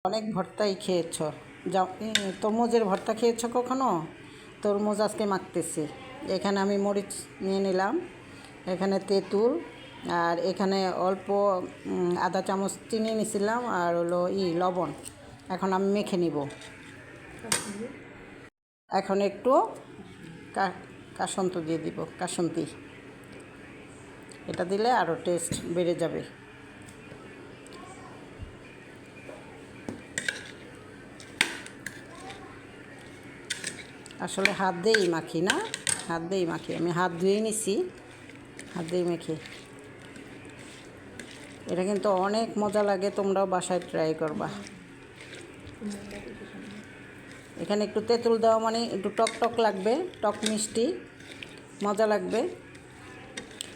অনেক ভর্তাই খেয়েছ। তরমুজের ভর্তা খেয়েছ কখনো? তরমুজ আজকে মাখতেছি। এখানে আমি মরিচ নিয়ে নিলাম, এখানে তেঁতুল, আর এখানে অল্প আধা চামচ চিনি নিছিলাম, আর হলো লবণ। এখন আমি মেখে নিব। এখন একটু কাসন্ত দিয়ে দিব, কাসন্তি। এটা দিলে আরও টেস্ট বেড়ে যাবে। আসলে হাত দিয়েই মাখি না, হাত দিয়েই মাখি। আমি হাত ধুয়ে নিছি, হাত দিয়েই মেখে। এটা কিন্তু অনেক মজা লাগে, তোমরাও বাসায় ট্রাই করবা। এখানে একটু তেঁতুল দেওয়া মানে একটু টক টক লাগবে, টক মিষ্টি, মজা লাগবে।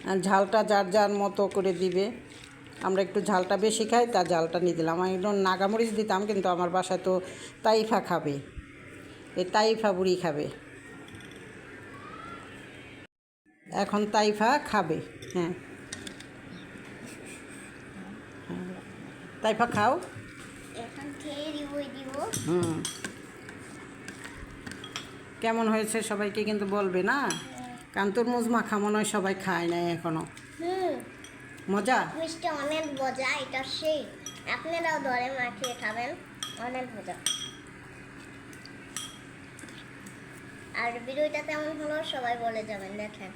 আর ঝালটা যার যার মতো করে দিবে। আমরা একটু ঝালটা বেশি খাই, তা ঝালটা নিয়ে দিলাম। আমি একটু নাগামরিচ দিতাম, কিন্তু আমার বাসায় তো তাইফা খাবে, এই তাইফা বুড়ি খাবে। এখন তাইফা খাবে। হ্যাঁ, তাইফা খাও। এখন খেয়ে দিব। কেমন হয়েছে সবাইকে কিন্তু বলবে না, কারণ তরমুজ মাখা মনে হয় সবাই খায় নাই এখনো। মজা, মিষ্টি অনেক মজা, এটা সেই আপনারাও ধরে মাখিয়ে খাবেন, অনেক মজা। আর ভিডিওটা কেমন হলো সবাই বলে যাবেন, দেখেন।